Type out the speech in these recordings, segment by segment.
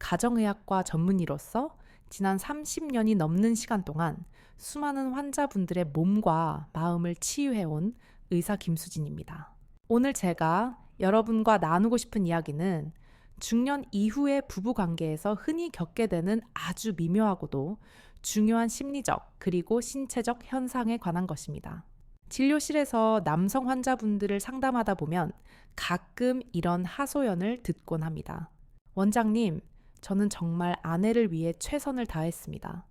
가정의학과 전문의로서 지난 30년이 넘는 시간 동안 수많은 환자분들의 몸과 마음을 치유해온 의사 김수진입니다. 오늘 제가 여러분과 나누고 싶은 이야기는 중년 이후의 부부 관계에서 흔히 겪게 되는 아주 미묘하고도 중요한 심리적 그리고 신체적 현상에 관한 것입니다. 진료실에서 남성 환자분들을 상담하다 보면 가끔 이런 하소연을 듣곤 합니다. 원장님, 저는 정말 아내를 위해 최선을 다했습니다.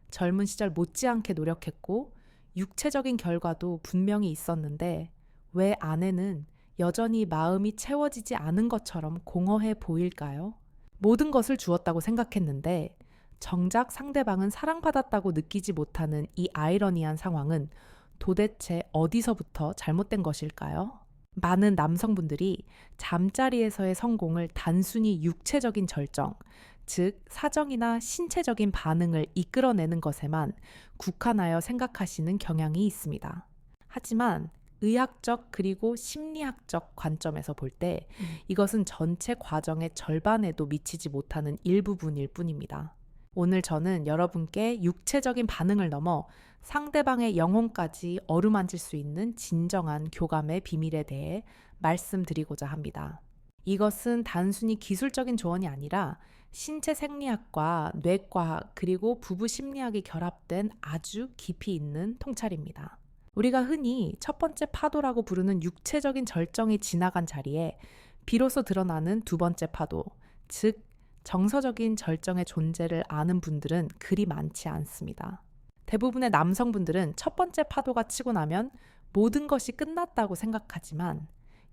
젊은 시절 못지않게 노력했고 육체적인 결과도 분명히 있었는데 왜 아내는 여전히 마음이 채워지지 않은 것처럼 공허해 보일까요? 모든 것을 주었다고 생각했는데 정작 상대방은 사랑받았다고 느끼지 못하는 이 아이러니한 상황은 도대체 어디서부터 잘못된 것일까요? 많은 남성분들이 잠자리에서의 성공을 단순히 육체적인 절정, 즉 사정이나 신체적인 반응을 이끌어내는 것에만 국한하여 생각하시는 경향이 있습니다. 하지만 의학적 그리고 심리학적 관점에서 볼 때 이것은 전체 과정의 절반에도 미치지 못하는 일부분일 뿐입니다. 오늘 저는 여러분께 육체적인 반응을 넘어 상대방의 영혼까지 어루만질 수 있는 진정한 교감의 비밀에 대해 말씀드리고자 합니다. 이것은 단순히 기술적인 조언이 아니라 신체 생리학과 뇌과학 그리고 부부 심리학이 결합된 아주 깊이 있는 통찰입니다. 우리가 흔히 첫 번째 파도라고 부르는 육체적인 절정이 지나간 자리에 비로소 드러나는 두 번째 파도, 즉 정서적인 절정의 존재를 아는 분들은 그리 많지 않습니다. 대부분의 남성분들은 첫 번째 파도가 치고 나면 모든 것이 끝났다고 생각하지만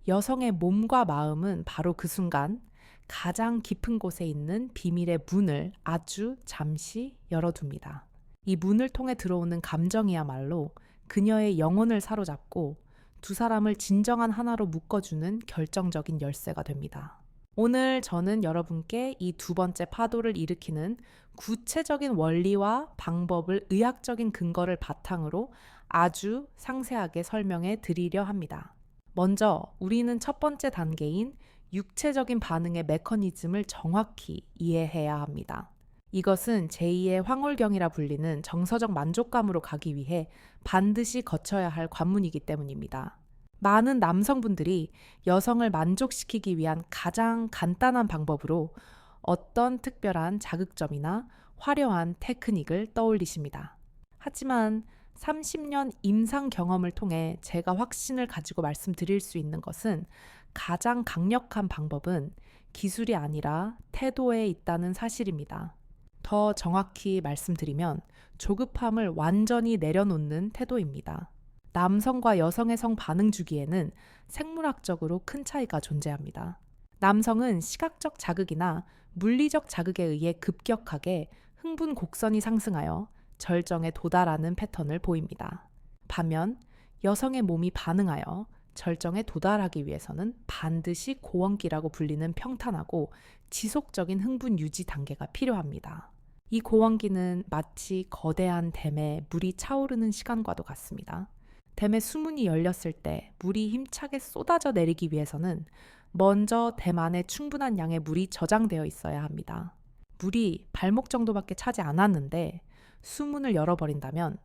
여성의 몸과 마음은 바로 그 순간 가장 깊은 곳에 있는 비밀의 문을 아주 잠시 열어둡니다. 이 문을 통해 들어오는 감정이야말로 그녀의 영혼을 사로잡고 두 사람을 진정한 하나로 묶어주는 결정적인 열쇠가 됩니다. 오늘 저는 여러분께 이 두 번째 파도를 일으키는 구체적인 원리와 방법을 의학적인 근거를 바탕으로 아주 상세하게 설명해 드리려 합니다. 먼저 우리는 첫 번째 단계인 육체적인 반응의 메커니즘을 정확히 이해해야 합니다. 이것은 제2의 황홀경이라 불리는 정서적 만족감으로 가기 위해 반드시 거쳐야 할 관문이기 때문입니다. 많은 남성분들이 여성을 만족시키기 위한 가장 간단한 방법으로 어떤 특별한 자극점이나 화려한 테크닉을 떠올리십니다. 하지만 30년 임상 경험을 통해 제가 확신을 가지고 말씀드릴 수 있는 것은 가장 강력한 방법은 기술이 아니라 태도에 있다는 사실입니다. 더 정확히 말씀드리면 조급함을 완전히 내려놓는 태도입니다. 남성과 여성의 성 반응 주기에는 생물학적으로 큰 차이가 존재합니다. 남성은 시각적 자극이나 물리적 자극에 의해 급격하게 흥분 곡선이 상승하여 절정에 도달하는 패턴을 보입니다. 반면 여성의 몸이 반응하여 절정에 도달하기 위해서는 반드시 고원기라고 불리는 평탄하고 지속적인 흥분 유지 단계가 필요합니다. 이 고원기는 마치 거대한 댐에 물이 차오르는 시간과도 같습니다. 댐의 수문이 열렸을 때 물이 힘차게 쏟아져 내리기 위해서는 먼저 댐 안에 충분한 양의 물이 저장되어 있어야 합니다. 물이 발목 정도밖에 차지 않았는데 수문을 열어버린다면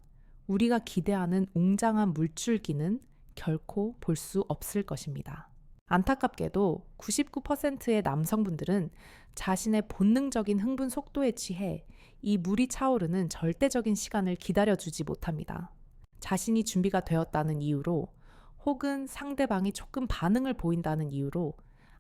우리가 기대하는 웅장한 물줄기는 결코 볼 수 없을 것입니다. 안타깝게도 99%의 남성분들은 자신의 본능적인 흥분 속도에 취해 이 물이 차오르는 절대적인 시간을 기다려주지 못합니다. 자신이 준비가 되었다는 이유로 혹은 상대방이 조금 반응을 보인다는 이유로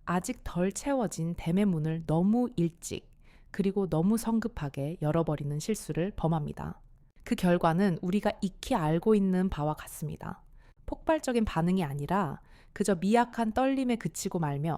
아직 덜 채워진 댐의 문을 너무 일찍 그리고 너무 성급하게 열어버리는 실수를 범합니다. 그 결과는 우리가 익히 알고 있는 바와 같습니다. 폭발적인 반응이 아니라 그저 미약한 떨림에 그치고 말며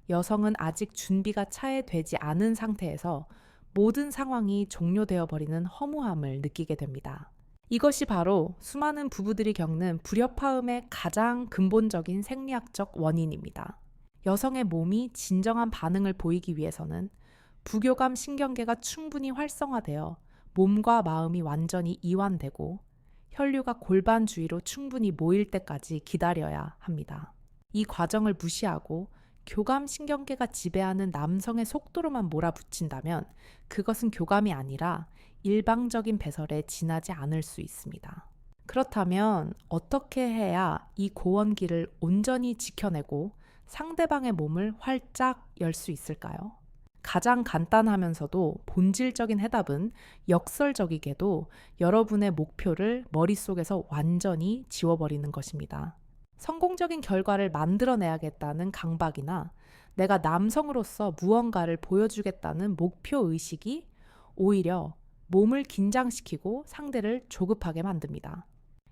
여성은 아직 준비가 차에 되지 않은 상태에서 모든 상황이 종료되어 버리는 허무함을 느끼게 됩니다. 이것이 바로 수많은 부부들이 겪는 불협화음의 가장 근본적인 생리학적 원인입니다. 여성의 몸이 진정한 반응을 보이기 위해서는 부교감 신경계가 충분히 활성화되어 몸과 마음이 완전히 이완되고 혈류가 골반 주위로 충분히 모일 때까지 기다려야 합니다. 이 과정을 무시하고 교감신경계가 지배하는 남성의 속도로만 몰아붙인다면 그것은 교감이 아니라 일방적인 배설에 지나지 않을 수 있습니다. 그렇다면 어떻게 해야 이 고원기를 온전히 지켜내고 상대방의 몸을 활짝 열 수 있을까요? 가장 간단하면서도 본질적인 해답은 역설적이게도 여러분의 목표를 머릿속에서 완전히 지워버리는 것입니다. 성공적인 결과를 만들어내야겠다는 강박이나 내가 남성으로서 무언가를 보여주겠다는 목표의식이 오히려 몸을 긴장시키고 상대를 조급하게 만듭니다.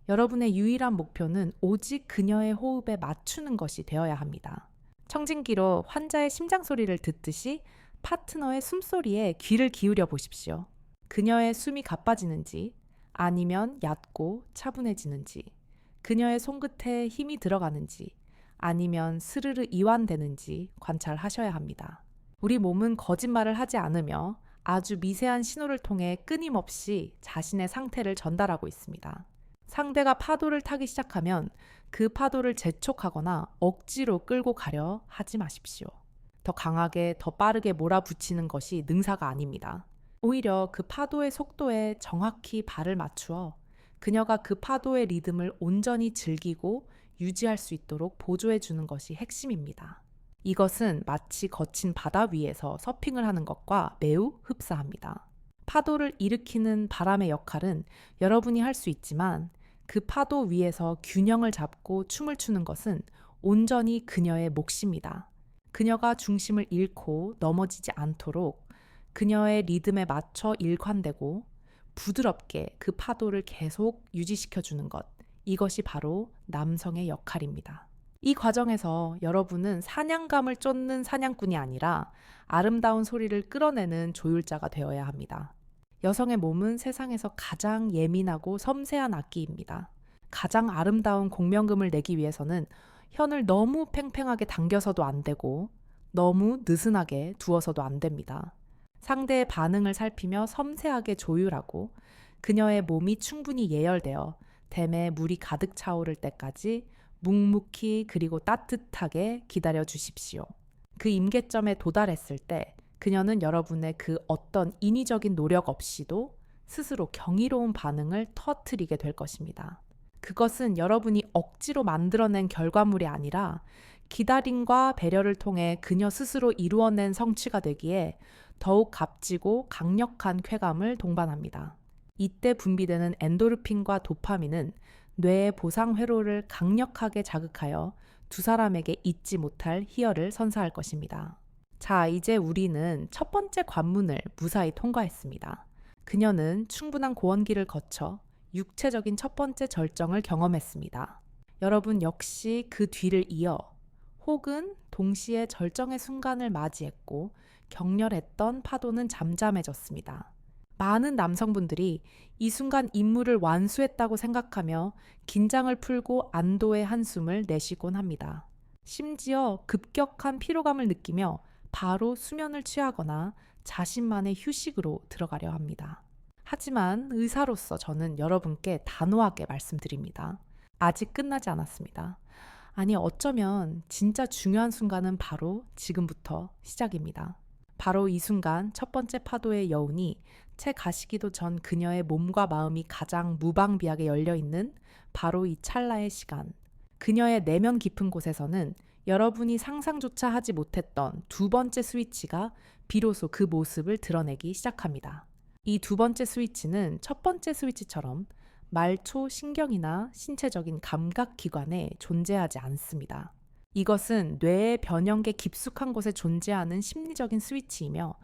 여러분의 유일한 목표는 오직 그녀의 호흡에 맞추는 것이 되어야 합니다. 청진기로 환자의 심장 소리를 듣듯이 파트너의 숨소리에 귀를 기울여 보십시오. 그녀의 숨이 가빠지는지 아니면 얕고 차분해지는지, 그녀의 손끝에 힘이 들어가는지 아니면 스르르 이완되는지 관찰하셔야 합니다. 우리 몸은 거짓말을 하지 않으며 아주 미세한 신호를 통해 끊임없이 자신의 상태를 전달하고 있습니다. 상대가 파도를 타기 시작하면 그 파도를 재촉하거나 억지로 끌고 가려 하지 마십시오. 더 강하게, 더 빠르게 몰아붙이는 것이 능사가 아닙니다. 오히려 그 파도의 속도에 정확히 발을 맞추어 그녀가 그 파도의 리듬을 온전히 즐기고 유지할 수 있도록 보조해 주는 것이 핵심입니다. 이것은 마치 거친 바다 위에서 서핑을 하는 것과 매우 흡사합니다. 파도를 일으키는 바람의 역할은 여러분이 할 수 있지만 그 파도 위에서 균형을 잡고 춤을 추는 것은 온전히 그녀의 몫입니다. 그녀가 중심을 잃고 넘어지지 않도록 그녀의 리듬에 맞춰 일관되고 부드럽게 그 파도를 계속 유지시켜주는 것, 이것이 바로 남성의 역할입니다. 이 과정에서 여러분은 사냥감을 쫓는 사냥꾼이 아니라 아름다운 소리를 끌어내는 조율자가 되어야 합니다. 여성의 몸은 세상에서 가장 예민하고 섬세한 악기입니다. 가장 아름다운 공명금을 내기 위해서는 현을 너무 팽팽하게 당겨서도 안 되고 너무 느슨하게 두어서도 안 됩니다. 상대의 반응을 살피며 섬세하게 조율하고 그녀의 몸이 충분히 예열되어 댐에 물이 가득 차오를 때까지 묵묵히 그리고 따뜻하게 기다려 주십시오. 그 임계점에 도달했을 때 그녀는 여러분의 그 어떤 인위적인 노력 없이도 스스로 경이로운 반응을 터뜨리게 될 것입니다. 그것은 여러분이 억지로 만들어낸 결과물이 아니라 기다림과 배려를 통해 그녀 스스로 이루어낸 성취가 되기에 더욱 값지고 강력한 쾌감을 동반합니다. 이때 분비되는 엔도르핀과 도파민은 뇌의 보상 회로를 강력하게 자극하여 두 사람에게 잊지 못할 희열을 선사할 것입니다. 자, 이제 우리는 첫 번째 관문을 무사히 통과했습니다. 그녀는 충분한 고원기를 거쳐 육체적인 첫 번째 절정을 경험했습니다. 여러분 역시 그 뒤를 이어 혹은 동시에 절정의 순간을 맞이했고 격렬했던 파도는 잠잠해졌습니다. 많은 남성분들이 이 순간 임무를 완수했다고 생각하며 긴장을 풀고 안도의 한숨을 내쉬곤 합니다. 심지어 급격한 피로감을 느끼며 바로 수면을 취하거나 자신만의 휴식으로 들어가려 합니다. 하지만 의사로서 저는 여러분께 단호하게 말씀드립니다. 아직 끝나지 않았습니다. 아니, 어쩌면 진짜 중요한 순간은 바로 지금부터 시작입니다. 바로 이 순간 첫 번째 파도의 여운이 채 가시기도 전 그녀의 몸과 마음이 가장 무방비하게 열려있는 바로 이 찰나의 시간. 그녀의 내면 깊은 곳에서는 여러분이 상상조차 하지 못했던 두 번째 스위치가 비로소 그 모습을 드러내기 시작합니다. 이 두 번째 스위치는 첫 번째 스위치처럼 말초 신경이나 신체적인 감각기관에 존재하지 않습니다. 이것은 뇌의 변형계 깊숙한 곳에 존재하는 심리적인 스위치이며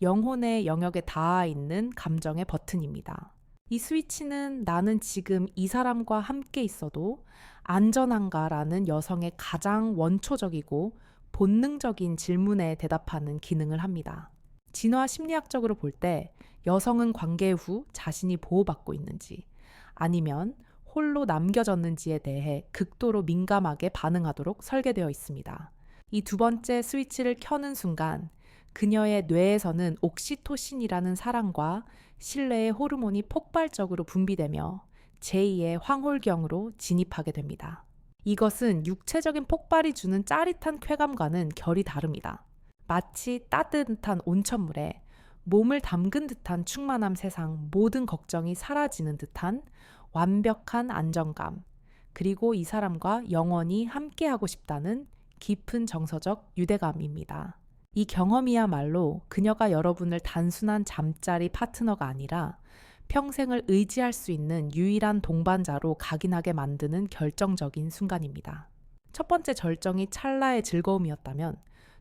영혼의 영역에 닿아 있는 감정의 버튼입니다. 이 스위치는 나는 지금 이 사람과 함께 있어도 안전한가라는 여성의 가장 원초적이고 본능적인 질문에 대답하는 기능을 합니다. 진화 심리학적으로 볼 때 여성은 관계 후 자신이 보호받고 있는지 아니면 홀로 남겨졌는지에 대해 극도로 민감하게 반응하도록 설계되어 있습니다. 이 두 번째 스위치를 켜는 순간 그녀의 뇌에서는 옥시토신이라는 사랑과 신뢰의 호르몬이 폭발적으로 분비되며 제2의 황홀경으로 진입하게 됩니다. 이것은 육체적인 폭발이 주는 짜릿한 쾌감과는 결이 다릅니다. 마치 따뜻한 온천물에 몸을 담근 듯한 충만함, 세상 모든 걱정이 사라지는 듯한 완벽한 안정감, 그리고 이 사람과 영원히 함께하고 싶다는 깊은 정서적 유대감입니다. 이 경험이야말로 그녀가 여러분을 단순한 잠자리 파트너가 아니라 평생을 의지할 수 있는 유일한 동반자로 각인하게 만드는 결정적인 순간입니다. 첫 번째 절정이 찰나의 즐거움이었다면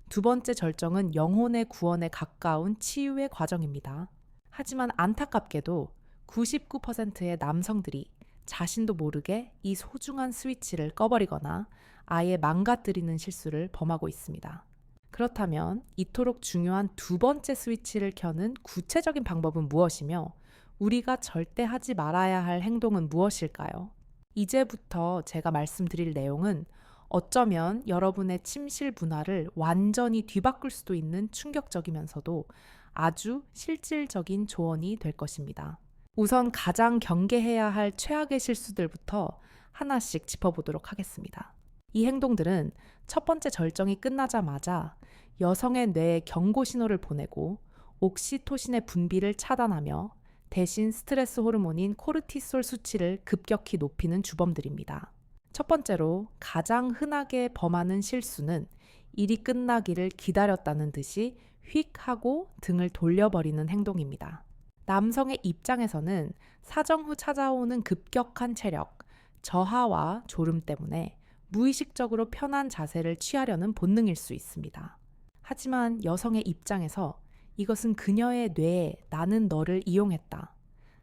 두 번째 절정은 영혼의 구원에 가까운 치유의 과정입니다. 하지만 안타깝게도 99%의 남성들이 자신도 모르게 이 소중한 스위치를 꺼버리거나 아예 망가뜨리는 실수를 범하고 있습니다. 그렇다면 이토록 중요한 두 번째 스위치를 켜는 구체적인 방법은 무엇이며 우리가 절대 하지 말아야 할 행동은 무엇일까요? 이제부터 제가 말씀드릴 내용은 어쩌면 여러분의 침실 문화를 완전히 뒤바꿀 수도 있는 충격적이면서도 아주 실질적인 조언이 될 것입니다. 우선 가장 경계해야 할 최악의 실수들부터 하나씩 짚어보도록 하겠습니다. 이 행동들은 첫 번째 절정이 끝나자마자 여성의 뇌에 경고 신호를 보내고 옥시토신의 분비를 차단하며 대신 스트레스 호르몬인 코르티솔 수치를 급격히 높이는 주범들입니다. 첫 번째로 가장 흔하게 범하는 실수는 일이 끝나기를 기다렸다는 듯이 휙 하고 등을 돌려버리는 행동입니다. 남성의 입장에서는 사정 후 찾아오는 급격한 체력, 저하와 졸음 때문에 무의식적으로 편한 자세를 취하려는 본능일 수 있습니다. 하지만 여성의 입장에서 이것은 그녀의 뇌에 나는 너를 이용했다.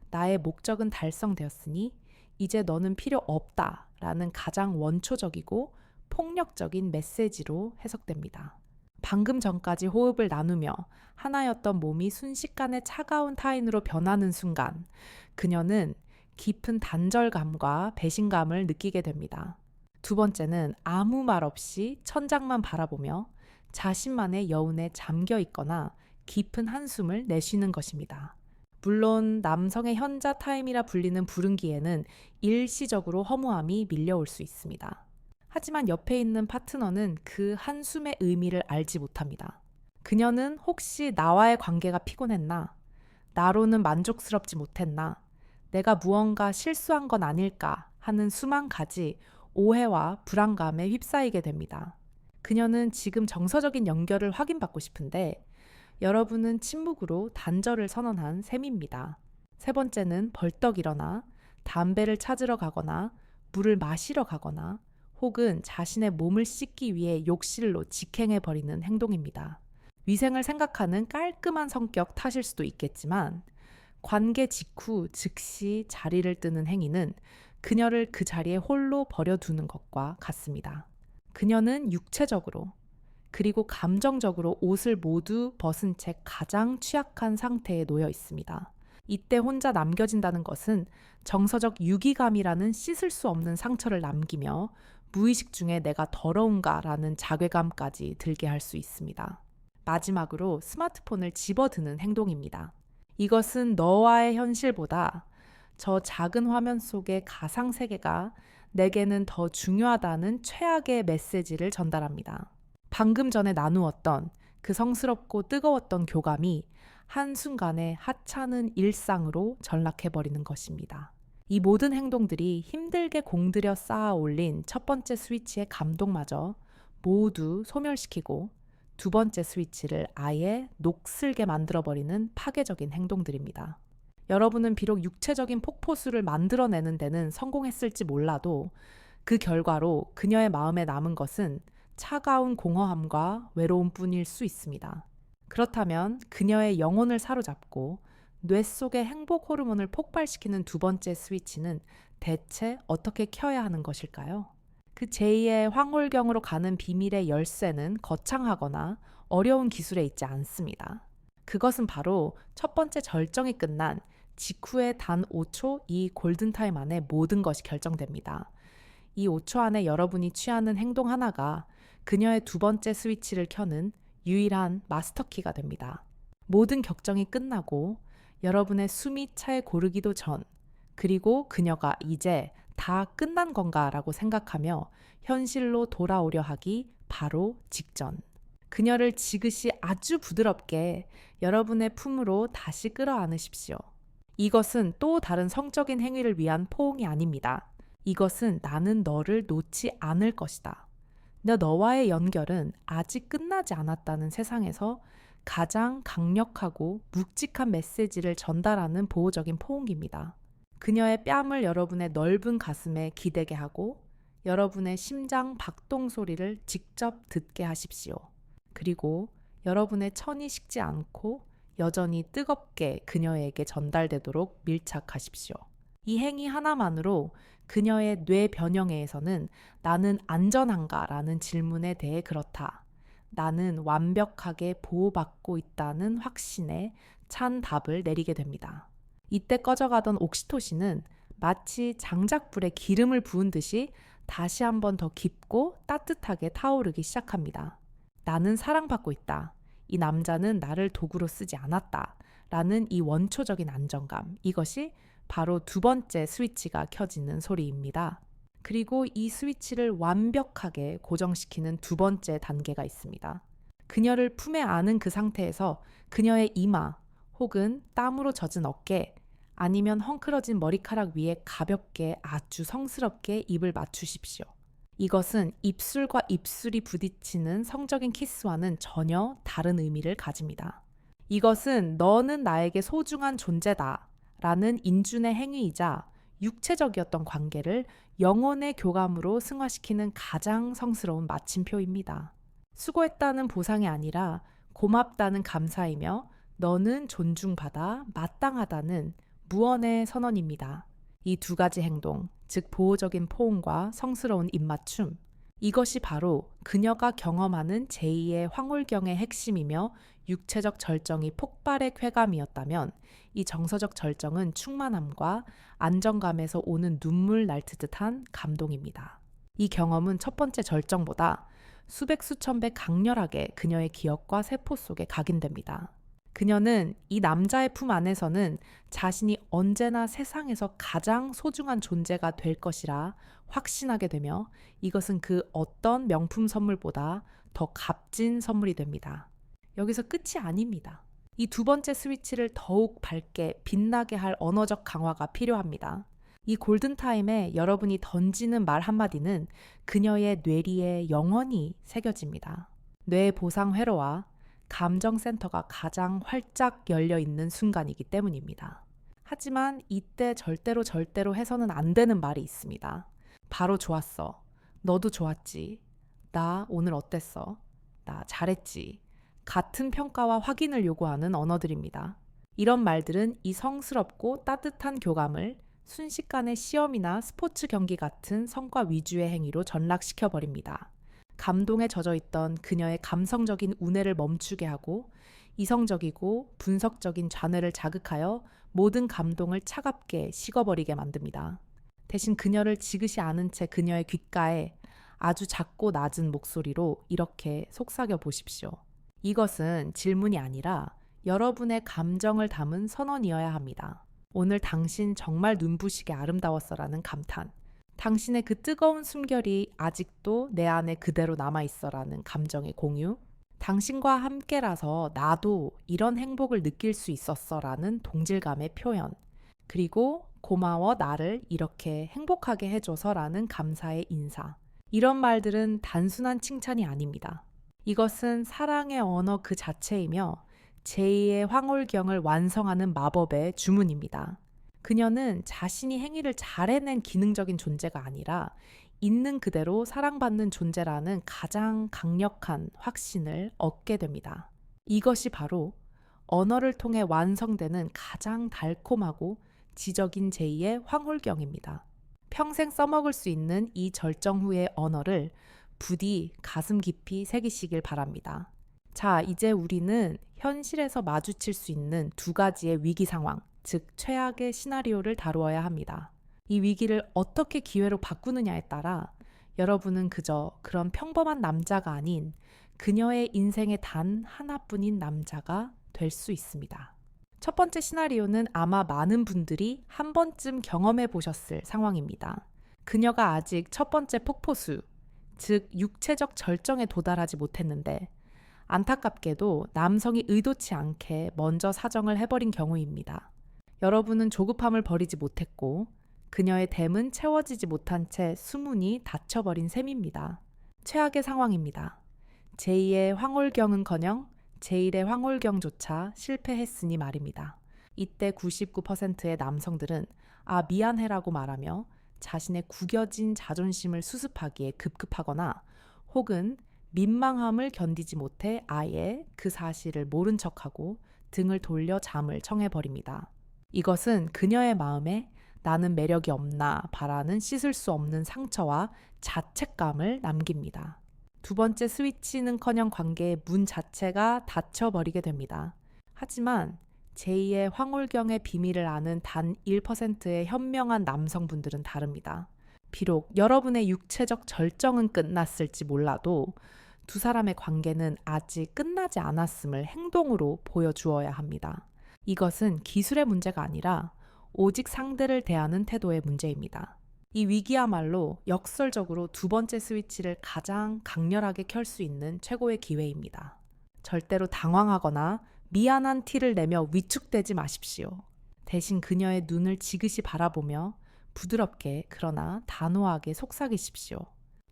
나의 목적은 달성되었으니 이제 너는 필요 없다. 라는 가장 원초적이고 폭력적인 메시지로 해석됩니다. 방금 전까지 호흡을 나누며 하나였던 몸이 순식간에 차가운 타인으로 변하는 순간 그녀는 깊은 단절감과 배신감을 느끼게 됩니다. 두 번째는 아무 말 없이 천장만 바라보며 자신만의 여운에 잠겨 있거나 깊은 한숨을 내쉬는 것입니다. 물론 남성의 현자 타임이라 불리는 불응기에는 일시적으로 허무함이 밀려올 수 있습니다. 하지만 옆에 있는 파트너는 그 한숨의 의미를 알지 못합니다. 그녀는 혹시 나와의 관계가 피곤했나? 나로는 만족스럽지 못했나? 내가 무언가 실수한 건 아닐까? 하는 수만 가지 오해와 불안감에 휩싸이게 됩니다. 그녀는 지금 정서적인 연결을 확인받고 싶은데 여러분은 침묵으로 단절을 선언한 셈입니다. 세 번째는 벌떡 일어나 담배를 찾으러 가거나 물을 마시러 가거나 혹은 자신의 몸을 씻기 위해 욕실로 직행해버리는 행동입니다. 위생을 생각하는 깔끔한 성격 탓일 수도 있겠지만 관계 직후 즉시 자리를 뜨는 행위는 그녀를 그 자리에 홀로 버려두는 것과 같습니다. 그녀는 육체적으로 그리고 감정적으로 옷을 모두 벗은 채 가장 취약한 상태에 놓여 있습니다. 이때 혼자 남겨진다는 것은 정서적 유기감이라는 씻을 수 없는 상처를 남기며 무의식 중에 내가 더러운가라는 자괴감까지 들게 할 수 있습니다. 마지막으로 스마트폰을 집어드는 행동입니다. 이것은 너와의 현실보다 저 작은 화면 속의 가상세계가 내게는 더 중요하다는 최악의 메시지를 전달합니다. 방금 전에 나누었던 그 성스럽고 뜨거웠던 교감이 한순간에 하찮은 일상으로 전락해버리는 것입니다. 이 모든 행동들이 힘들게 공들여 쌓아 올린 첫 번째 스위치의 감동마저 모두 소멸시키고 두 번째 스위치를 아예 녹슬게 만들어버리는 파괴적인 행동들입니다. 여러분은 비록 육체적인 폭포수를 만들어내는 데는 성공했을지 몰라도 그 결과로 그녀의 마음에 남은 것은 차가운 공허함과 외로움뿐일 수 있습니다. 그렇다면 그녀의 영혼을 사로잡고 뇌 속의 행복 호르몬을 폭발시키는 두 번째 스위치는 대체 어떻게 켜야 하는 것일까요? 그 제2의 황홀경으로 가는 비밀의 열쇠는 거창하거나 어려운 기술에 있지 않습니다. 그것은 바로 첫 번째 절정이 끝난 직후의 단 5초 이 골든타임 안에 모든 것이 결정됩니다. 이 5초 안에 여러분이 취하는 행동 하나가 그녀의 두 번째 스위치를 켜는 유일한 마스터키가 됩니다. 모든 격정이 끝나고 여러분의 숨이 차에 고르기도 전, 그리고 그녀가 이제 다 끝난 건가라고 생각하며 현실로 돌아오려 하기 바로 직전. 그녀를 지그시 아주 부드럽게 여러분의 품으로 다시 끌어안으십시오. 이것은 또 다른 성적인 행위를 위한 포옹이 아닙니다. 이것은 나는 너를 놓지 않을 것이다. 너와의 연결은 아직 끝나지 않았다는 세상에서 가장 강력하고 묵직한 메시지를 전달하는 보호적인 포옹기입니다. 그녀의 뺨을 여러분의 넓은 가슴에 기대게 하고 여러분의 심장 박동 소리를 직접 듣게 하십시오. 그리고 여러분의 천이 식지 않고 여전히 뜨겁게 그녀에게 전달되도록 밀착하십시오. 이 행위 하나만으로 그녀의 뇌 변형에서는 나는 안전한가라는 질문에 대해 그렇다. 나는 완벽하게 보호받고 있다는 확신에 찬 답을 내리게 됩니다. 이때 꺼져가던 옥시토신은 마치 장작불에 기름을 부은 듯이 다시 한번 더 깊고 따뜻하게 타오르기 시작합니다. 나는 사랑받고 있다. 이 남자는 나를 도구로 쓰지 않았다. 라는 이 원초적인 안정감. 이것이 바로 두 번째 스위치가 켜지는 소리입니다. 그리고 이 스위치를 완벽하게 고정시키는 두 번째 단계가 있습니다. 그녀를 품에 안은 그 상태에서 그녀의 이마 혹은 땀으로 젖은 어깨 아니면 헝클어진 머리카락 위에 가볍게 아주 성스럽게 입을 맞추십시오. 이것은 입술과 입술이 부딪히는 성적인 키스와는 전혀 다른 의미를 가집니다. 이것은 너는 나에게 소중한 존재다 라는 인준의 행위이자 육체적이었던 관계를 영혼의 교감으로 승화시키는 가장 성스러운 마침표입니다. 수고했다는 보상이 아니라 고맙다는 감사이며 너는 존중받아 마땅하다는 무언의 선언입니다. 이 두 가지 행동, 즉 보호적인 포옹과 성스러운 입맞춤, 이것이 바로 그녀가 경험하는 제2의 황홀경의 핵심이며 육체적 절정이 폭발의 쾌감이었다면 이 정서적 절정은 충만함과 안정감에서 오는 눈물 날트듯한 감동입니다. 이 경험은 첫 번째 절정보다 수백 수천 배 강렬하게 그녀의 기억과 세포 속에 각인됩니다. 그녀는 이 남자의 품 안에서는 자신이 언제나 세상에서 가장 소중한 존재가 될 것이라 확신하게 되며 이것은 그 어떤 명품 선물보다 더 값진 선물이 됩니다. 여기서 끝이 아닙니다. 이 두 번째 스위치를 더욱 밝게 빛나게 할 언어적 강화가 필요합니다. 이 골든타임에 여러분이 던지는 말 한마디는 그녀의 뇌리에 영원히 새겨집니다. 뇌 보상 회로와 감정센터가 가장 활짝 열려 있는 순간이기 때문입니다. 하지만 이때 절대로 해서는 안 되는 말이 있습니다. 바로 좋았어. 너도 좋았지. 나 오늘 어땠어? 나 잘했지. 같은 평가와 확인을 요구하는 언어들입니다. 이런 말들은 이 성스럽고 따뜻한 교감을 순식간에 시험이나 스포츠 경기 같은 성과 위주의 행위로 전락시켜버립니다. 감동에 젖어있던 그녀의 감성적인 운해를 멈추게 하고 이성적이고 분석적인 좌뇌를 자극하여 모든 감동을 차갑게 식어버리게 만듭니다. 대신 그녀를 지그시 안은 채 그녀의 귓가에 아주 작고 낮은 목소리로 이렇게 속삭여 보십시오. 이것은 질문이 아니라 여러분의 감정을 담은 선언이어야 합니다. 오늘 당신 정말 눈부시게 아름다웠어라는 감탄. 당신의 그 뜨거운 숨결이 아직도 내 안에 그대로 남아있어라는 감정의 공유. 당신과 함께라서 나도 이런 행복을 느낄 수 있었어라는 동질감의 표현. 그리고 고마워 나를 이렇게 행복하게 해줘서라는 감사의 인사. 이런 말들은 단순한 칭찬이 아닙니다. 이것은 사랑의 언어 그 자체이며 제2의 황홀경을 완성하는 마법의 주문입니다. 그녀는 자신이 행위를 잘 해낸 기능적인 존재가 아니라 있는 그대로 사랑받는 존재라는 가장 강력한 확신을 얻게 됩니다. 이것이 바로 언어를 통해 완성되는 가장 달콤하고 지적인 제2의 황홀경입니다. 평생 써먹을 수 있는 이 절정 후의 언어를 부디 가슴 깊이 새기시길 바랍니다. 자, 이제 우리는 현실에서 마주칠 수 있는 두 가지의 위기 상황, 즉 최악의 시나리오를 다루어야 합니다. 이 위기를 어떻게 기회로 바꾸느냐에 따라 여러분은 그저 그런 평범한 남자가 아닌 그녀의 인생의 단 하나뿐인 남자가 될 수 있습니다. 첫 번째 시나리오는 아마 많은 분들이 한 번쯤 경험해 보셨을 상황입니다. 그녀가 아직 첫 번째 폭포수, 즉 육체적 절정에 도달하지 못했는데 안타깝게도 남성이 의도치 않게 먼저 사정을 해버린 경우입니다. 여러분은 조급함을 버리지 못했고 그녀의 댐은 채워지지 못한 채 수문이 닫혀버린 셈입니다. 최악의 상황입니다. 제2의 황홀경은커녕 제1의 황홀경조차 실패했으니 말입니다. 이때 99%의 남성들은 미안해라고 말하며 자신의 구겨진 자존심을 수습하기에 급급하거나 혹은 민망함을 견디지 못해 아예 그 사실을 모른 척하고 등을 돌려 잠을 청해버립니다. 이것은 그녀의 마음에 나는 매력이 없나 바라는 씻을 수 없는 상처와 자책감을 남깁니다. 두 번째 스위치는커녕 관계의 문 자체가 닫혀버리게 됩니다. 하지만 제2의 황홀경의 비밀을 아는 단 1%의 현명한 남성분들은 다릅니다. 비록 여러분의 육체적 절정은 끝났을지 몰라도 두 사람의 관계는 아직 끝나지 않았음을 행동으로 보여주어야 합니다. 이것은 기술의 문제가 아니라 오직 상대를 대하는 태도의 문제입니다. 이 위기야말로 역설적으로 두 번째 스위치를 가장 강렬하게 켤 수 있는 최고의 기회입니다. 절대로 당황하거나 미안한 티를 내며 위축되지 마십시오. 대신 그녀의 눈을 지그시 바라보며 부드럽게 그러나 단호하게 속삭이십시오.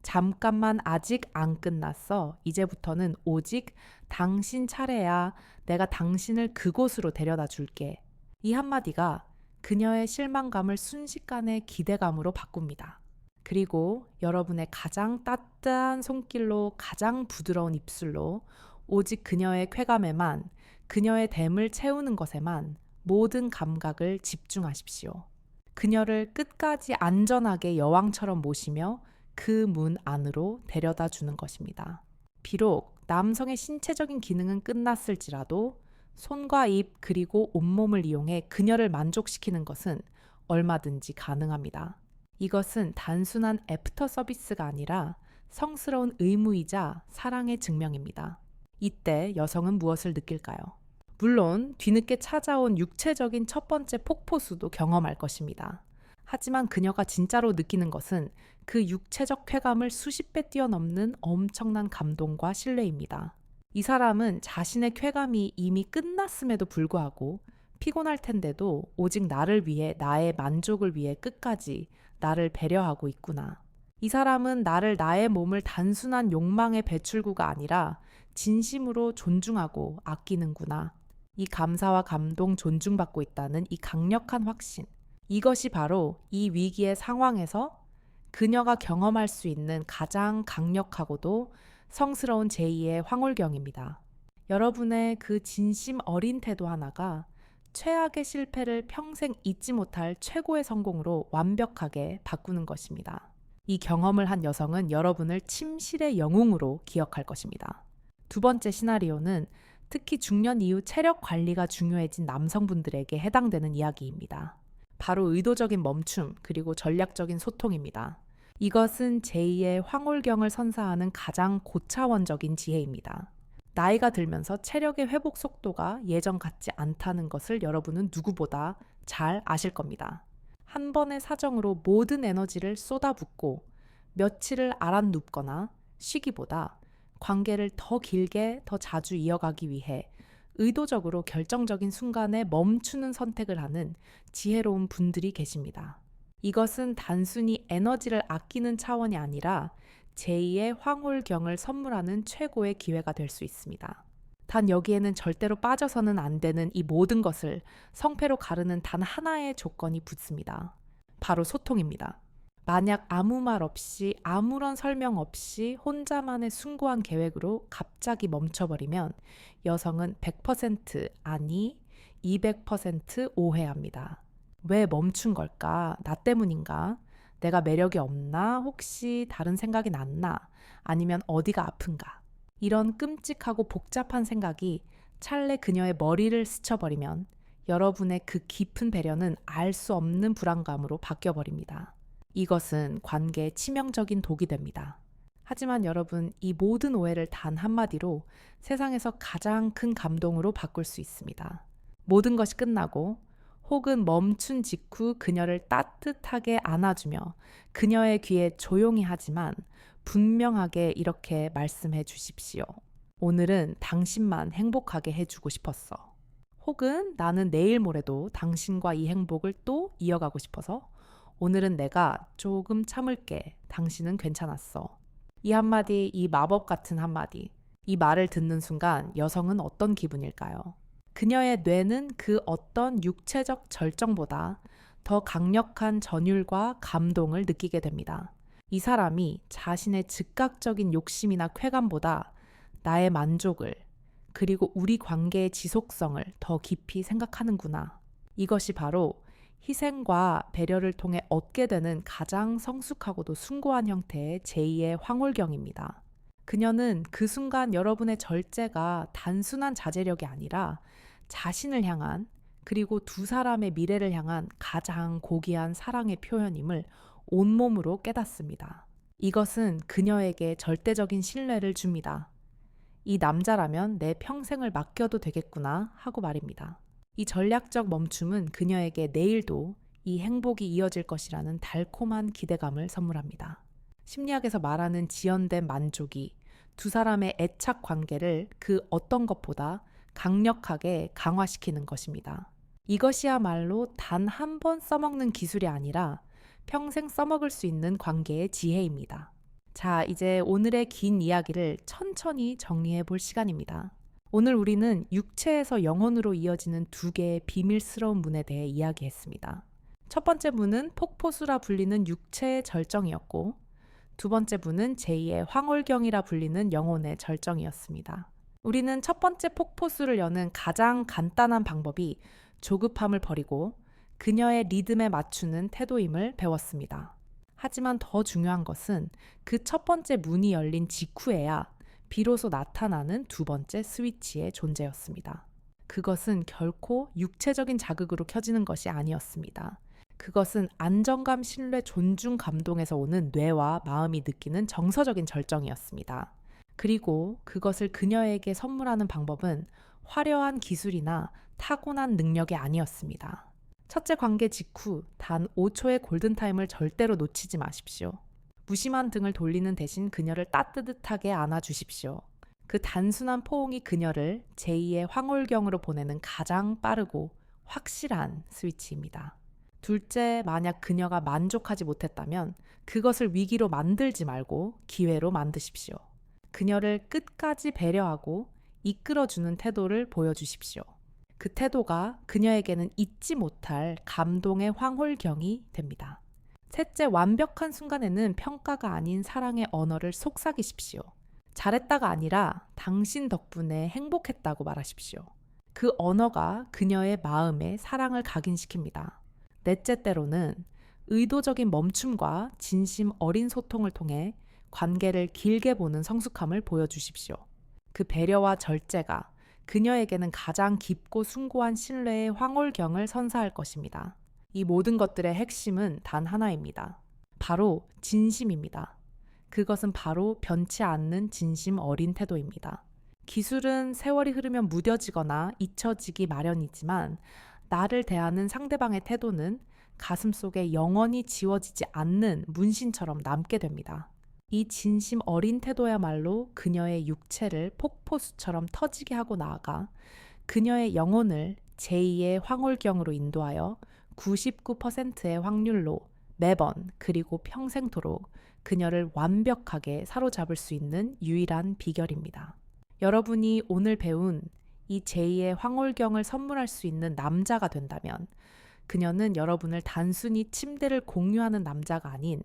잠깐만 아직 안 끝났어. 이제부터는 오직 당신 차례야. 내가 당신을 그곳으로 데려다 줄게. 이 한마디가 그녀의 실망감을 순식간에 기대감으로 바꿉니다. 그리고 여러분의 가장 따뜻한 손길로 가장 부드러운 입술로 오직 그녀의 쾌감에만, 그녀의 댐을 채우는 것에만 모든 감각을 집중하십시오. 그녀를 끝까지 안전하게 여왕처럼 모시며 그 문 안으로 데려다 주는 것입니다. 비록 남성의 신체적인 기능은 끝났을지라도 손과 입 그리고 온몸을 이용해 그녀를 만족시키는 것은 얼마든지 가능합니다. 이것은 단순한 애프터 서비스가 아니라 성스러운 의무이자 사랑의 증명입니다. 이때 여성은 무엇을 느낄까요? 물론 뒤늦게 찾아온 육체적인 첫 번째 폭포수도 경험할 것입니다. 하지만 그녀가 진짜로 느끼는 것은 그 육체적 쾌감을 수십 배 뛰어넘는 엄청난 감동과 신뢰입니다. 이 사람은 자신의 쾌감이 이미 끝났음에도 불구하고 피곤할 텐데도 오직 나를 위해, 나의 만족을 위해 끝까지 나를 배려하고 있구나. 이 사람은 나의 몸을 단순한 욕망의 배출구가 아니라 진심으로 존중하고 아끼는구나. 이 감사와 감동, 존중받고 있다는 이 강력한 확신. 이것이 바로 이 위기의 상황에서 그녀가 경험할 수 있는 가장 강력하고도 성스러운 제2의 황홀경입니다. 여러분의 그 진심 어린 태도 하나가 최악의 실패를 평생 잊지 못할 최고의 성공으로 완벽하게 바꾸는 것입니다. 이 경험을 한 여성은 여러분을 침실의 영웅으로 기억할 것입니다. 두 번째 시나리오는 특히 중년 이후 체력 관리가 중요해진 남성분들에게 해당되는 이야기입니다. 바로 의도적인 멈춤 그리고 전략적인 소통입니다. 이것은 제2의 황홀경을 선사하는 가장 고차원적인 지혜입니다. 나이가 들면서 체력의 회복 속도가 예전 같지 않다는 것을 여러분은 누구보다 잘 아실 겁니다. 한 번의 사정으로 모든 에너지를 쏟아붓고 며칠을 알아눕거나 쉬기보다 관계를 더 길게 더 자주 이어가기 위해 의도적으로 결정적인 순간에 멈추는 선택을 하는 지혜로운 분들이 계십니다. 이것은 단순히 에너지를 아끼는 차원이 아니라 제2의 황홀경을 선물하는 최고의 기회가 될 수 있습니다. 단 여기에는 절대로 빠져서는 안 되는 이 모든 것을 성패로 가르는 단 하나의 조건이 붙습니다. 바로 소통입니다. 만약 아무 말 없이 아무런 설명 없이 혼자만의 숭고한 계획으로 갑자기 멈춰버리면 여성은 100% 아니 200% 오해합니다. 왜 멈춘 걸까? 나 때문인가? 내가 매력이 없나? 혹시 다른 생각이 났나? 아니면 어디가 아픈가? 이런 끔찍하고 복잡한 생각이 찰나 그녀의 머리를 스쳐버리면 여러분의 그 깊은 배려는 알 수 없는 불안감으로 바뀌어버립니다. 이것은 관계에 치명적인 독이 됩니다. 하지만 여러분, 이 모든 오해를 단 한마디로 세상에서 가장 큰 감동으로 바꿀 수 있습니다. 모든 것이 끝나고 혹은 멈춘 직후 그녀를 따뜻하게 안아주며 그녀의 귀에 조용히 하지만 분명하게 이렇게 말씀해 주십시오. 오늘은 당신만 행복하게 해주고 싶었어. 혹은 나는 내일 모레도 당신과 이 행복을 또 이어가고 싶어서 오늘은 내가 조금 참을게. 당신은 괜찮았어. 이 한마디, 이 마법 같은 한마디. 이 말을 듣는 순간 여성은 어떤 기분일까요? 그녀의 뇌는 그 어떤 육체적 절정보다 더 강력한 전율과 감동을 느끼게 됩니다. 이 사람이 자신의 즉각적인 욕심이나 쾌감보다 나의 만족을 그리고 우리 관계의 지속성을 더 깊이 생각하는구나. 이것이 바로 희생과 배려를 통해 얻게 되는 가장 성숙하고도 숭고한 형태의 제2의 황홀경입니다. 그녀는 그 순간 여러분의 절제가 단순한 자제력이 아니라 자신을 향한 그리고 두 사람의 미래를 향한 가장 고귀한 사랑의 표현임을 온몸으로 깨닫습니다. 이것은 그녀에게 절대적인 신뢰를 줍니다. 이 남자라면 내 평생을 맡겨도 되겠구나 하고 말입니다. 이 전략적 멈춤은 그녀에게 내일도 이 행복이 이어질 것이라는 달콤한 기대감을 선물합니다. 심리학에서 말하는 지연된 만족이 두 사람의 애착 관계를 그 어떤 것보다 강력하게 강화시키는 것입니다. 이것이야말로 단 한 번 써먹는 기술이 아니라 평생 써먹을 수 있는 관계의 지혜입니다. 자, 이제 오늘의 긴 이야기를 천천히 정리해 볼 시간입니다. 오늘 우리는 육체에서 영혼으로 이어지는 두 개의 비밀스러운 문에 대해 이야기했습니다. 첫 번째 문은 폭포수라 불리는 육체의 절정이었고, 두 번째 문은 제2의 황홀경이라 불리는 영혼의 절정이었습니다. 우리는 첫 번째 폭포수를 여는 가장 간단한 방법이 조급함을 버리고 그녀의 리듬에 맞추는 태도임을 배웠습니다. 하지만 더 중요한 것은 그 첫 번째 문이 열린 직후에야 비로소 나타나는 두 번째 스위치의 존재였습니다. 그것은 결코 육체적인 자극으로 켜지는 것이 아니었습니다. 그것은 안정감, 신뢰, 존중, 감동에서 오는 뇌와 마음이 느끼는 정서적인 절정이었습니다. 그리고 그것을 그녀에게 선물하는 방법은 화려한 기술이나 타고난 능력이 아니었습니다. 첫째 관계 직후 단 5초의 골든타임을 절대로 놓치지 마십시오. 무심한 등을 돌리는 대신 그녀를 따뜻하게 안아주십시오. 그 단순한 포옹이 그녀를 제2의 황홀경으로 보내는 가장 빠르고 확실한 스위치입니다. 둘째, 만약 그녀가 만족하지 못했다면 그것을 위기로 만들지 말고 기회로 만드십시오. 그녀를 끝까지 배려하고 이끌어주는 태도를 보여주십시오. 그 태도가 그녀에게는 잊지 못할 감동의 황홀경이 됩니다. 셋째, 완벽한 순간에는 평가가 아닌 사랑의 언어를 속삭이십시오. 잘했다가 아니라 당신 덕분에 행복했다고 말하십시오. 그 언어가 그녀의 마음에 사랑을 각인시킵니다. 넷째, 때로는 의도적인 멈춤과 진심 어린 소통을 통해 관계를 길게 보는 성숙함을 보여주십시오. 그 배려와 절제가 그녀에게는 가장 깊고 숭고한 신뢰의 황홀경을 선사할 것입니다. 이 모든 것들의 핵심은 단 하나입니다. 바로 진심입니다. 그것은 바로 변치 않는 진심 어린 태도입니다. 기술은 세월이 흐르면 무뎌지거나 잊혀지기 마련이지만 나를 대하는 상대방의 태도는 가슴속에 영원히 지워지지 않는 문신처럼 남게 됩니다. 이 진심 어린 태도야말로 그녀의 육체를 폭포수처럼 터지게 하고 나아가 그녀의 영혼을 제2의 황홀경으로 인도하여 99%의 확률로 매번 그리고 평생토록 그녀를 완벽하게 사로잡을 수 있는 유일한 비결입니다. 여러분이 오늘 배운 이 제2의 황홀경을 선물할 수 있는 남자가 된다면 그녀는 여러분을 단순히 침대를 공유하는 남자가 아닌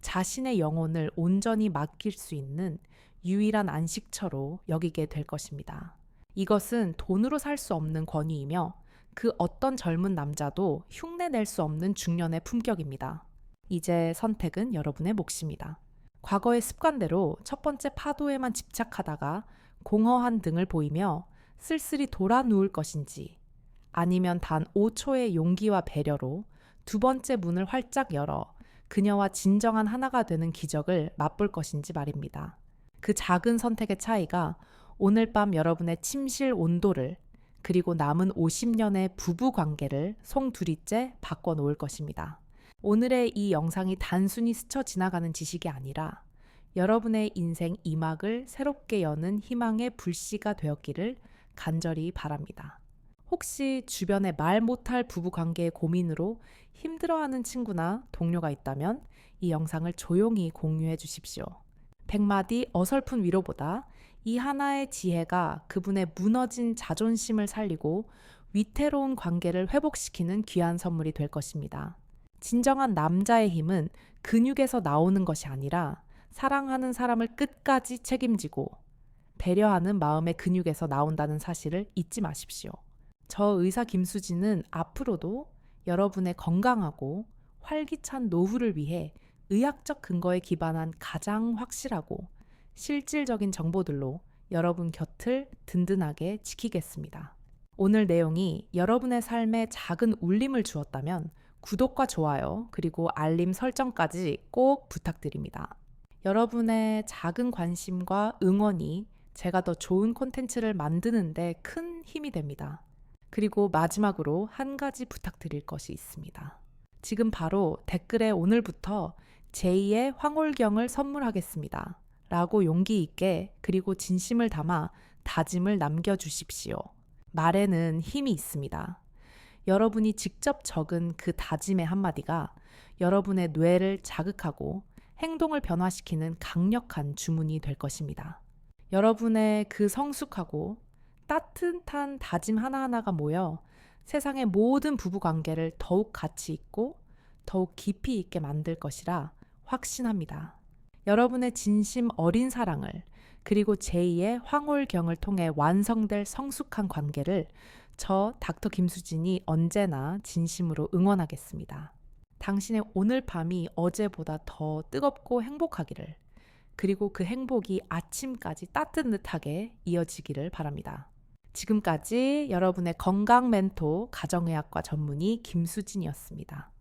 자신의 영혼을 온전히 맡길 수 있는 유일한 안식처로 여기게 될 것입니다. 이것은 돈으로 살 수 없는 권위이며 그 어떤 젊은 남자도 흉내낼 수 없는 중년의 품격입니다. 이제 선택은 여러분의 몫입니다. 과거의 습관대로 첫 번째 파도에만 집착하다가 공허한 등을 보이며 쓸쓸히 돌아 누울 것인지 아니면 단 5초의 용기와 배려로 두 번째 문을 활짝 열어 그녀와 진정한 하나가 되는 기적을 맛볼 것인지 말입니다. 그 작은 선택의 차이가 오늘 밤 여러분의 침실 온도를 그리고 남은 50년의 부부 관계를 송두리째 바꿔놓을 것입니다. 오늘의 이 영상이 단순히 스쳐 지나가는 지식이 아니라 여러분의 인생 2막을 새롭게 여는 희망의 불씨가 되었기를 간절히 바랍니다. 혹시 주변에 말 못할 부부 관계의 고민으로 힘들어하는 친구나 동료가 있다면 이 영상을 조용히 공유해 주십시오. 100마디 어설픈 위로보다 이 하나의 지혜가 그분의 무너진 자존심을 살리고 위태로운 관계를 회복시키는 귀한 선물이 될 것입니다. 진정한 남자의 힘은 근육에서 나오는 것이 아니라 사랑하는 사람을 끝까지 책임지고 배려하는 마음의 근육에서 나온다는 사실을 잊지 마십시오. 저 의사 김수진은 앞으로도 여러분의 건강하고 활기찬 노후를 위해 의학적 근거에 기반한 가장 확실하고 실질적인 정보들로 여러분 곁을 든든하게 지키겠습니다. 오늘 내용이 여러분의 삶에 작은 울림을 주었다면 구독과 좋아요 그리고 알림 설정까지 꼭 부탁드립니다. 여러분의 작은 관심과 응원이 제가 더 좋은 콘텐츠를 만드는 데 큰 힘이 됩니다. 그리고 마지막으로 한 가지 부탁드릴 것이 있습니다. 지금 바로 댓글에 오늘부터 제2의 황홀경을 선물하겠습니다. 라고 용기 있게 그리고 진심을 담아 다짐을 남겨주십시오. 말에는 힘이 있습니다. 여러분이 직접 적은 그 다짐의 한마디가 여러분의 뇌를 자극하고 행동을 변화시키는 강력한 주문이 될 것입니다. 여러분의 그 성숙하고 따뜻한 다짐 하나하나가 모여 세상의 모든 부부관계를 더욱 가치 있고 더욱 깊이 있게 만들 것이라 확신합니다. 여러분의 진심 어린 사랑을 그리고 제2의 황홀경을 통해 완성될 성숙한 관계를 저 닥터 김수진이 언제나 진심으로 응원하겠습니다. 당신의 오늘 밤이 어제보다 더 뜨겁고 행복하기를 그리고 그 행복이 아침까지 따뜻하게 이어지기를 바랍니다. 지금까지 여러분의 건강 멘토 가정의학과 전문의 김수진이었습니다.